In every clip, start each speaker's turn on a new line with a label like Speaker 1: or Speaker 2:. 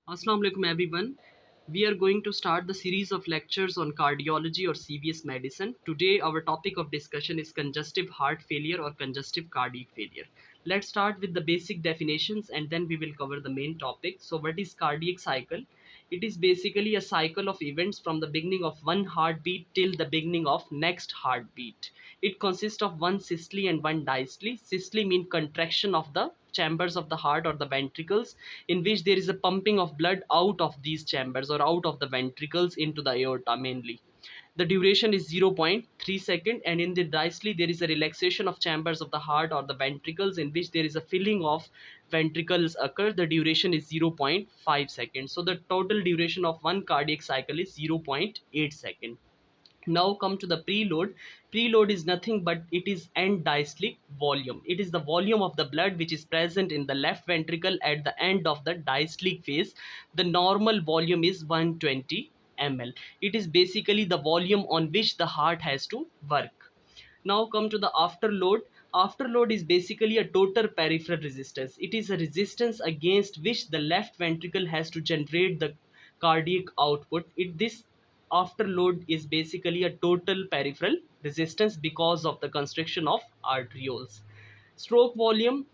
Speaker 1: Assalamu alaikum everyone. We are going to start the series of lectures on cardiology or CVS medicine. Today our topic of discussion is congestive heart failure or congestive cardiac failure. Let's start with the basic definitions and then we will cover the main topic. So what is cardiac cycle? It is basically a cycle of events from the beginning of one heartbeat till the beginning of next heartbeat. It consists of one systole and one diastole. Systole means contraction of the chambers of the heart or the ventricles, in which there is a pumping of blood out of these chambers or out of the ventricles into the aorta mainly. The duration is zero point 0.3 second, and in the diastole there is a relaxation of chambers of the heart or the ventricles, in which there is a filling of ventricles occur. The duration is zero point 0.5 seconds. So the total duration of one cardiac cycle is zero point 0.8 second. Now come to the preload. Preload is nothing but it is end diastolic volume. It is the volume of the blood which is present in the left ventricle at the end of the diastolic phase. The normal volume is 120 ml. It is basically the volume on which the heart has to work. Now come to the afterload. Afterload is basically a total peripheral resistance. It is a resistance against which the left ventricle has to generate the cardiac output. This afterload is basically a total peripheral resistance because of the constriction of arterioles. Stroke volume.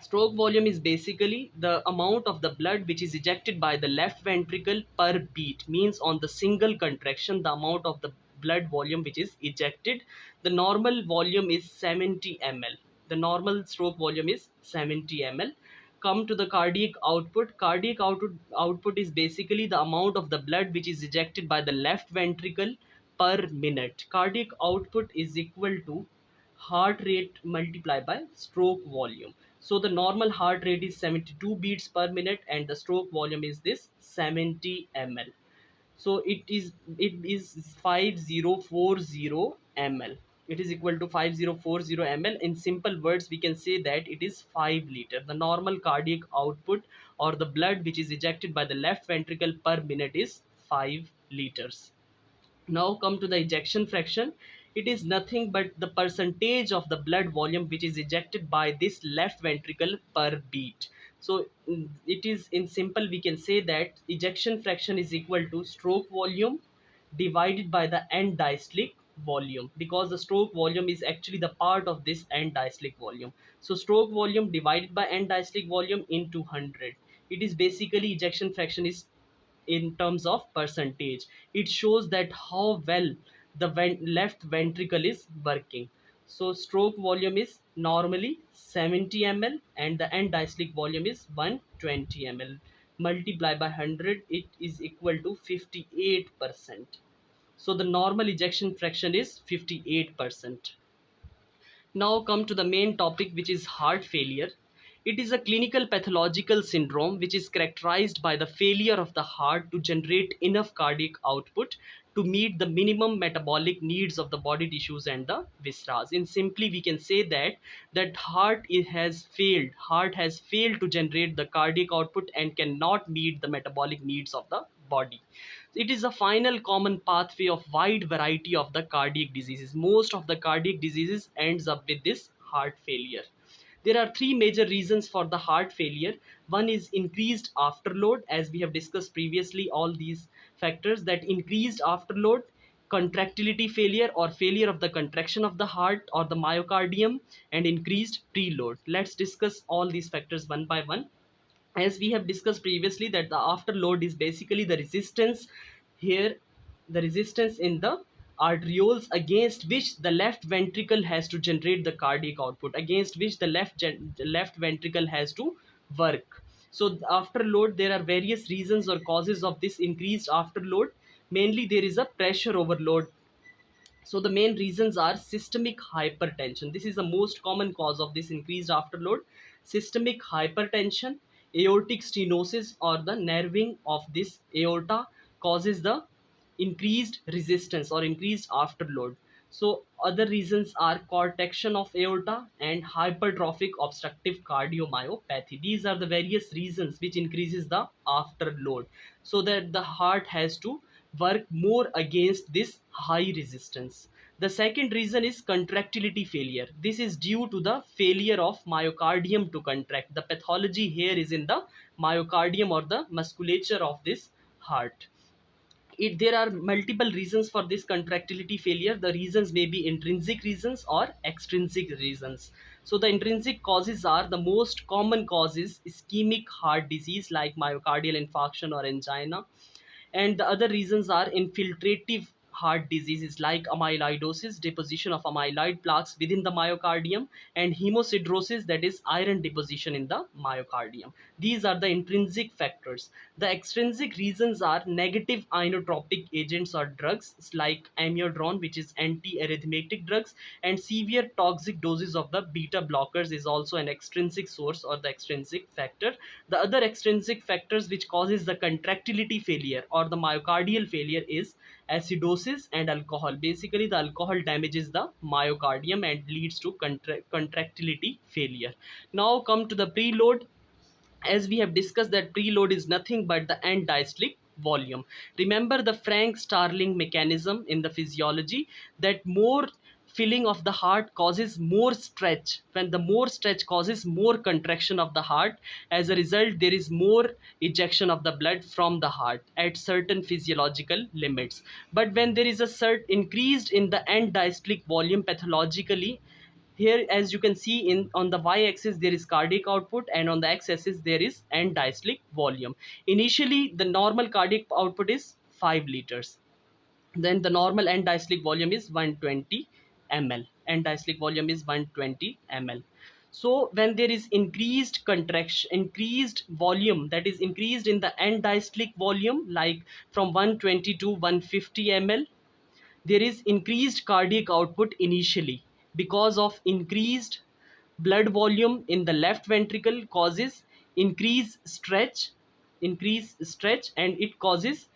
Speaker 1: Stroke volume is basically the amount of the blood which is ejected by the left ventricle per beat. Means on the single contraction, the amount of the blood volume which is ejected. The normal volume is 70 ml. The normal stroke volume is 70 ml. Come to the cardiac output. Cardiac output is basically the amount of the blood which is ejected by the left ventricle per minute. Cardiac output is equal to heart rate multiplied by stroke volume. So the normal heart rate is 72 beats per minute and the stroke volume is this 70 ml. So it is 5040 ml. It is equal to 5040 ml. In simple words, we can say that it is 5 liter. The normal cardiac output or the blood which is ejected by the left ventricle per minute is 5 liters. Now come to the ejection fraction. It is nothing but the percentage of the blood volume which is ejected by this left ventricle per beat. So it is in simple we can say that ejection fraction is equal to stroke volume divided by the end diastolic volume, because the stroke volume is actually the part of this end diastolic volume. So stroke volume divided by end diastolic volume into 100. It is basically ejection fraction is in terms of percentage. It shows that how well the left ventricle is working. So stroke volume is normally 70 ml and the end diastolic volume is 120 ml. Multiply by 100, it is equal to 58%. So the normal ejection fraction is 58%. Now come to the main topic, which is heart failure. It is a clinical pathological syndrome which is characterized by the failure of the heart to generate enough cardiac output to meet the minimum metabolic needs of the body tissues and the viscera. In simply, we can say that heart has failed to generate the cardiac output and cannot meet the metabolic needs of the body. It is a final common pathway of wide variety of the cardiac diseases. Most of the cardiac diseases ends up with this heart failure. There are three major reasons for the heart failure. One is increased afterload, as we have discussed previously, all these factors that increased afterload, contractility failure or failure of the contraction of the heart or the myocardium, and increased preload. Let's discuss all these factors one by one. As we have discussed previously, that the afterload is basically the resistance here, the resistance in the arterioles against which the left ventricle has to generate the cardiac output, against which the left ventricle has to work. So the afterload, there are various reasons or causes of this increased afterload. Mainly there is a pressure overload. So the main reasons are systemic hypertension. This is the most common cause of this increased afterload. Systemic hypertension, aortic stenosis or the nerving of this aorta causes the increased resistance or increased afterload. So other reasons are contraction of aorta and hypertrophic obstructive cardiomyopathy. These are the various reasons which increases the afterload, so that the heart has to work more against this high resistance. The second reason is contractility failure. This is due to the failure of myocardium to contract. The pathology here is in the myocardium or the musculature of this heart. There are multiple reasons for this contractility failure. The reasons may be intrinsic reasons or extrinsic reasons. So the intrinsic causes are, the most common cause is ischemic heart disease like myocardial infarction or angina, and the other reasons are infiltrative heart diseases like amyloidosis, deposition of amyloid plaques within the myocardium, and hemosiderosis, that is iron deposition in the myocardium. These are the intrinsic factors. The extrinsic reasons are negative inotropic agents or drugs like amiodarone, which is anti-arrhythmic drugs, and severe toxic doses of the beta blockers is also an extrinsic source or the extrinsic factor. The other extrinsic factors which causes the contractility failure or the myocardial failure is acidosis and alcohol. Basically, the alcohol damages the myocardium and leads to contractility failure. Now come to the preload. As we have discussed, that preload is nothing but the end diastolic volume. Remember the Frank Starling mechanism in the physiology, that more filling of the heart causes more stretch. When the more stretch causes more contraction of the heart, as a result there is more ejection of the blood from the heart at certain physiological limits. But when there is a increased in the end diastolic volume pathologically, here as you can see in on the y-axis there is cardiac output, and on the x-axis there is end diastolic volume. Initially the normal cardiac output is 5 liters, then the normal end diastolic volume is 120 ml. End diastolic volume is 120 ml. So when there is increased contraction, increased volume, that is increased in the end diastolic volume, like from 120 to 150 ml, there is increased cardiac output initially because of increased blood volume in the left ventricle causes increase stretch, and it causes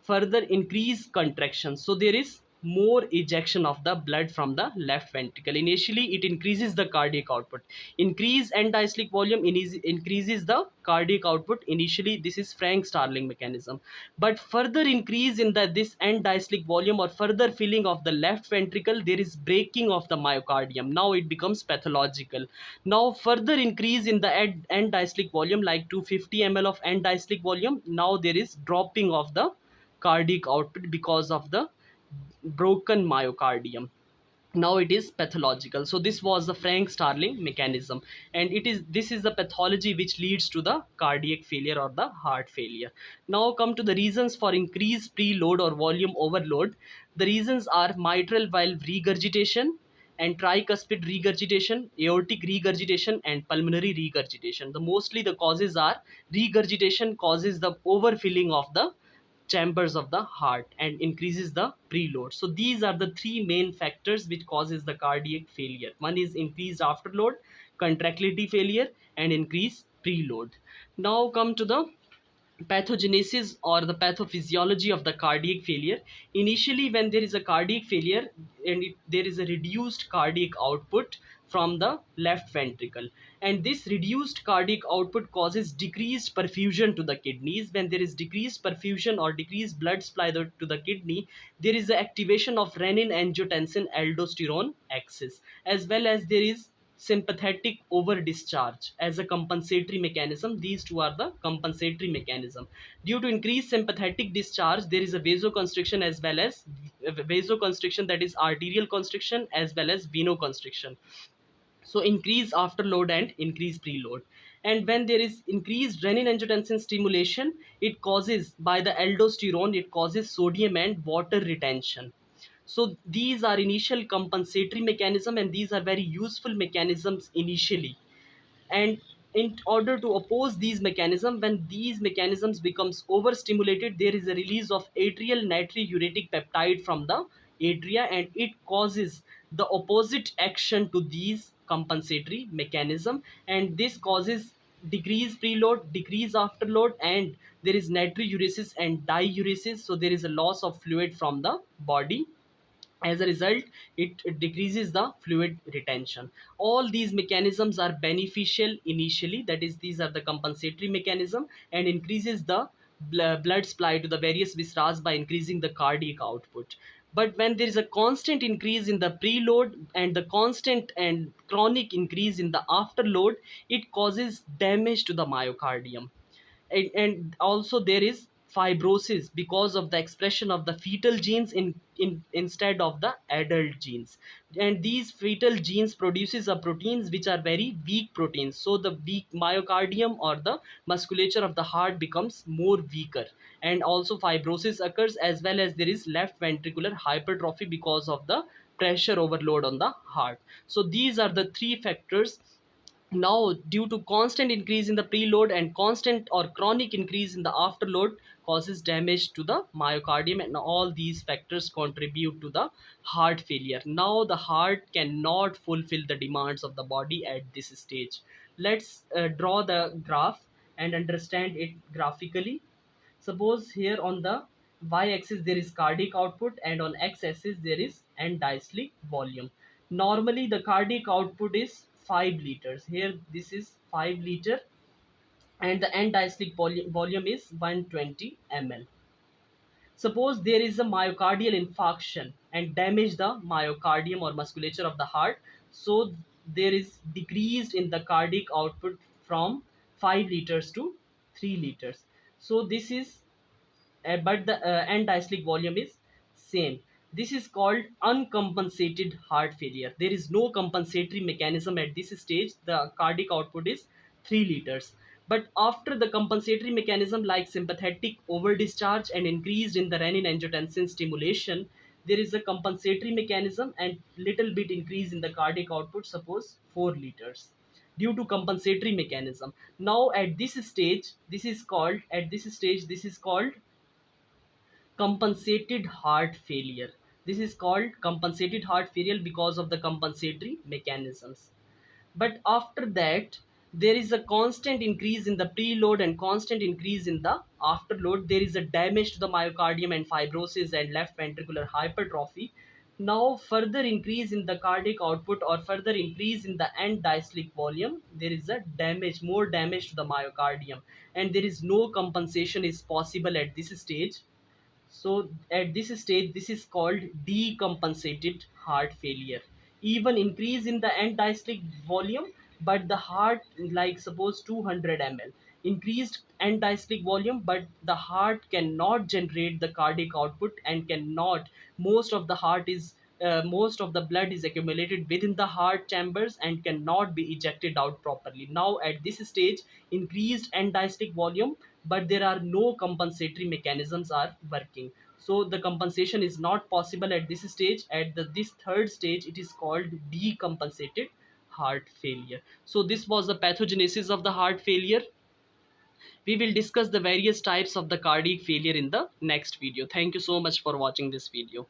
Speaker 1: further increase contraction. So there is more ejection of the blood from the left ventricle. Initially it increases the cardiac output. Increase end diastolic volume increases the cardiac output initially. This is Frank Starling mechanism. But further increase in this end diastolic volume or further filling of the left ventricle, there is breaking of the myocardium. Now it becomes pathological. Now further increase in the end diastolic volume, like 250 ml of end diastolic volume, now there is dropping of the cardiac output because of the broken myocardium. Now it is pathological. So this was the Frank Starling mechanism, and this is the pathology which leads to the cardiac failure or the heart failure. Now come to the reasons for increased preload or volume overload. The reasons are mitral valve regurgitation and tricuspid regurgitation, aortic regurgitation, and pulmonary regurgitation. The causes are regurgitation causes the overfilling of the chambers of the heart and increases the preload. So these are the three main factors which causes the cardiac failure. One is increased afterload, contractility failure, and increased preload. Now come to the pathogenesis or the pathophysiology of the cardiac failure. Initially when there is a cardiac failure and there is a reduced cardiac output from the left ventricle, and this reduced cardiac output causes decreased perfusion to the kidneys. When there is decreased perfusion or decreased blood supply to the kidney, there is the activation of renin angiotensin aldosterone axis, as well as there is sympathetic over discharge as a compensatory mechanism. These two are the compensatory mechanism. Due to increased sympathetic discharge, there is a vasoconstriction as well as vasoconstriction, that is arterial constriction, as well as venoconstriction. So increase afterload and increase preload. And when there is increased renin angiotensin stimulation, it causes, by the aldosterone, it causes sodium and water retention. So these are initial compensatory mechanism, and these are very useful mechanisms initially. And in order to oppose these mechanisms, when these mechanisms becomes overstimulated, there is a release of atrial natriuretic peptide from the atria, and it causes the opposite action to these compensatory mechanism, and this causes decrease preload, decrease afterload, and there is natriuresis and diuresis. So there is a loss of fluid from the body. As a result, it decreases the fluid retention. All these mechanisms are beneficial initially, that is these are the compensatory mechanism, and increases the blood supply to the various viscera by increasing the cardiac output. But when there is a constant increase in the preload and the constant and chronic increase in the afterload, it causes damage to the myocardium. And also there is fibrosis because of the expression of the fetal genes in instead of the adult genes. And these fetal genes produces a proteins which are very weak proteins, so the weak myocardium or the musculature of the heart becomes more weaker. And also fibrosis occurs, as well as there is left ventricular hypertrophy because of the pressure overload on the heart. So these are the three factors. Now, due to constant increase in the preload and constant or chronic increase in the afterload causes damage to the myocardium, and all these factors contribute to the heart failure. Now the heart cannot fulfill the demands of the body at this stage. Let's draw the graph and understand it graphically. Suppose here on the y-axis there is cardiac output, and on x-axis there is end diastolic volume. Normally the cardiac output is 5 liters. Here this is 5 liter, and the end diastolic volume is 120 ml. Suppose there is a myocardial infarction and damage the myocardium or musculature of the heart. So there is decreased in the cardiac output from 5 liters to 3 liters. So this is but the end diastolic volume is same. This is called uncompensated heart failure. There is no compensatory mechanism at this stage. The cardiac output is 3 liters. But after the compensatory mechanism like sympathetic overdischarge and increased in the renin angiotensin stimulation, there is a compensatory mechanism and little bit increase in the cardiac output, suppose 4 liters, due to compensatory mechanism. Now at this stage, this is called compensated heart failure. This is called compensated heart failure because of the compensatory mechanisms. But after that, there is a constant increase in the preload and constant increase in the afterload. There is a damage to the myocardium and fibrosis and left ventricular hypertrophy. Now further increase in the cardiac output or further increase in the end diastolic volume, there is a damage, more damage to the myocardium, and there is no compensation is possible at this stage. So at this stage, this is called decompensated heart failure. Even increase in the end diastolic volume, but the heart, like suppose 200 ml, increased end diastolic volume, but the heart cannot generate the cardiac output and cannot. Most of the heart is most of the blood is accumulated within the heart chambers and cannot be ejected out properly. Now at this stage, increased end diastolic volume, but there are no compensatory mechanisms are working. So the compensation is not possible at this stage. At this third stage, it is called decompensated heart failure. So this was the pathogenesis of the heart failure. We will discuss the various types of the cardiac failure in the next video. Thank you so much for watching this video.